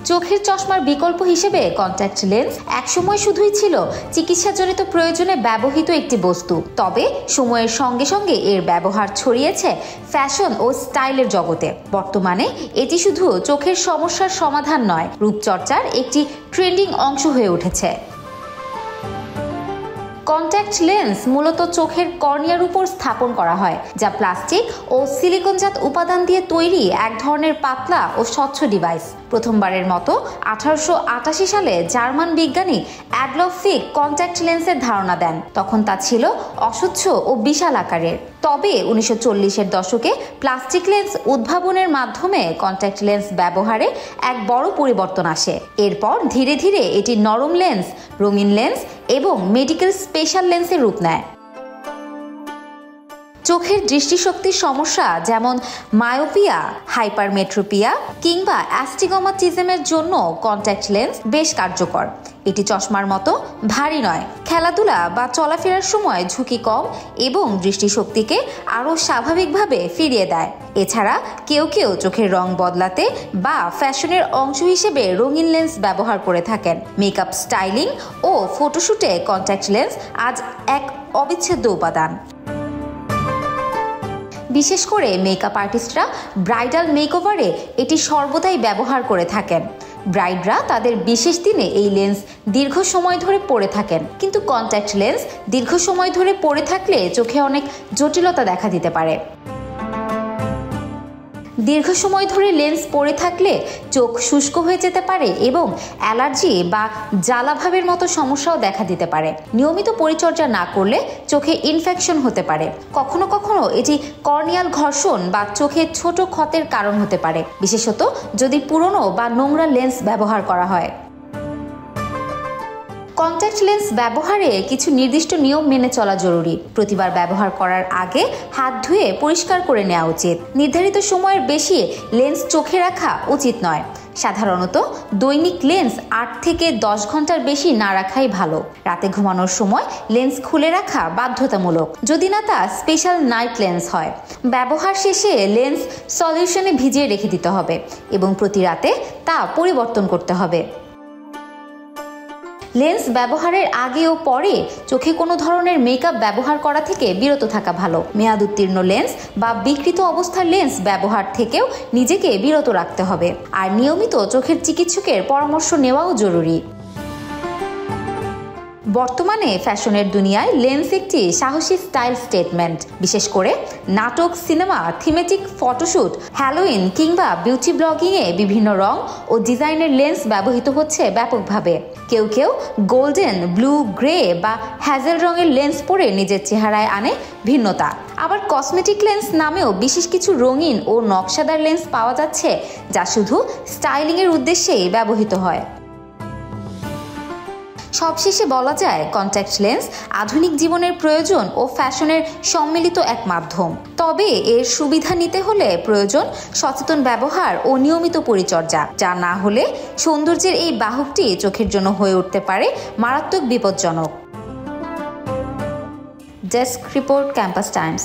চোখের চশমার বিকল্প হিসেবে কন্ট্যাক্ট লেন্স একসময় শুধুই ছিল চিকিৎসাজনিত প্রয়োজনে ব্যবহৃত একটি বস্তু। তবে সময়ের সঙ্গে সঙ্গে এর ব্যবহার ছড়িয়েছে ফ্যাশন ও স্টাইলের জগতে। বর্তমানে এটি শুধু চোখের সমস্যার সমাধান নয়, রূপচর্চার একটি ট্রেন্ডিং অংশ হয়ে উঠেছে। কন্ট্যাক্ট লেন্স মূলত চোখের কর্নিয়ার উপর স্থাপন করা হয়, যা প্লাস্টিক ও সিলিকনজাত উপাদান দিয়ে তৈরি এক ধরনের পাতলা ও স্বচ্ছ ডিভাইস। প্রথমবারের মতো 1888 সালে জার্মান বিজ্ঞানী অ্যাডলফ ফিক কন্ট্যাক্ট লেন্সের ধারণা দেন। তখন তা ছিল অস্বচ্ছ ও বিশাল আকারের। তবে 1940-এর দশকে প্লাস্টিক লেন্স উদ্ভাবনের মাধ্যমে কন্ট্যাক্ট লেন্স ব্যবহারে এক বড় পরিবর্তন আসে। এরপর ধীরে ধীরে এটি নরম লেন্স, রঙিন লেন্স এবং মেডিকেল স্পেশাল লেন্সের রূপ নেয়। চোখের দৃষ্টিশক্তির সমস্যা যেমন মায়োপিয়া, হাইপারমেট্রোপিয়া কিংবা অ্যাস্টিগমাটিজমের জন্য কন্ট্যাক্ট লেন্স বেশ কার্যকর। এটি চশমার মতো ভারী নয়, খেলাধুলা বা চলাফেরার সময় ঝুঁকি কম এবং দৃষ্টিশক্তিকে আরও স্বাভাবিকভাবে ফিরিয়ে দেয়। এছাড়া কেউ কেউ চোখের রং বদলাতে বা ফ্যাশনের অংশ হিসেবে রঙিন লেন্স ব্যবহার করে থাকেন। মেকআপ, স্টাইলিং ও ফটোশুটে কন্ট্যাক্ট লেন্স আজ এক অবিচ্ছেদ্য উপাদান। বিশেষ করে মেকআপ আর্টিস্টরা ব্রাইডাল মেকওভারে এটি সর্বদাই ব্যবহার করে থাকেন। ব্রাইডরা তাদের বিশেষ দিনে এই লেন্স দীর্ঘ সময় ধরে পরে থাকেন, কিন্তু কন্ট্যাক্ট লেন্স দীর্ঘ সময় ধরে পরে থাকলে চোখে অনেক জটিলতা দেখা দিতে পারে। দীর্ঘ সময় ধরে লেন্স পরে থাকলে চোখ শুষ্ক হয়ে যেতে পারে এবং অ্যালার্জি বা জ্বালাভাবের মতো সমস্যাও দেখা দিতে পারে। নিয়মিত পরিচর্যা না করলে চোখে ইনফেকশন হতে পারে। কখনো কখনো এটি কর্নিয়াল ঘর্ষণ বা চোখে ছোট ক্ষতের কারণ হতে পারে, বিশেষত যদি পুরনো বা নোংরা লেন্স ব্যবহার করা হয়। কন্ট্যাক্ট লেন্স ব্যবহারে কিছু নির্দিষ্ট নিয়ম মেনে চলা জরুরি। প্রতিবার ব্যবহার করার আগে হাত ধুয়ে পরিষ্কার করে নেওয়া উচিত। নির্ধারিত সময়ের বেশি লেন্স চোখে রাখা উচিত নয়। সাধারণত দৈনিক লেন্স 8 থেকে 10 ঘন্টার বেশি না রাখাই ভালো। রাতে ঘুমানোর সময় লেন্স খুলে রাখা বাধ্যতামূলক, যদি না তা স্পেশাল নাইট লেন্স হয়। ব্যবহার শেষে লেন্স সলিউশনে ভিজিয়ে রেখে দিতে হবে এবং প্রতি রাতে তা পরিবর্তন করতে হবে। লেন্স ব্যবহারের আগে ও পরে চোখে কোনো ধরনের মেকআপ ব্যবহার করা থেকে বিরত থাকা ভালো। মেয়াদ উত্তীর্ণ লেন্স বা বিকৃত অবস্থার লেন্স ব্যবহার থেকেও নিজেকে বিরত রাখতে হবে। আর নিয়মিত চোখের চিকিৎসকের পরামর্শ নেওয়াও জরুরি। বর্তমানে ফ্যাশনের দুনিয়ায় লেন্স একটি সাহসী স্টাইল স্টেটমেন্ট। বিশেষ করে নাটক, সিনেমা, থিমেটিক ফটোশুট, হ্যালোইন কিংবা বিউটি ব্লগিংয়ে বিভিন্ন রং ও ডিজাইনের লেন্স ব্যবহৃত হচ্ছে ব্যাপকভাবে। কেউ কেউ গোল্ডেন, ব্লু, গ্রে বা হ্যাজেল রঙের লেন্স পরে নিজের চেহারায় আনে ভিন্নতা। আবার কসমেটিক লেন্স নামেও বিশেষ কিছু রঙিন ও নকশাদার লেন্স পাওয়া যাচ্ছে, যা শুধু স্টাইলিংয়ের উদ্দেশ্যেই ব্যবহৃত হয়। সবশেষে বলা যায়, কন্ট্যাক্ট লেন্স আধুনিক জীবনের প্রয়োজন ও ফ্যাশনের সম্মিলিত এক মাধ্যম। তবে এর সুবিধা নিতে হলে প্রয়োজন সচেতন ব্যবহার ও নিয়মিত পরিচর্যা, যা না হলে সৌন্দর্যের এই বাহকটি চোখের জন্য হয়ে উঠতে পারে মারাত্মক বিপজ্জনক। Desk report, campus Times.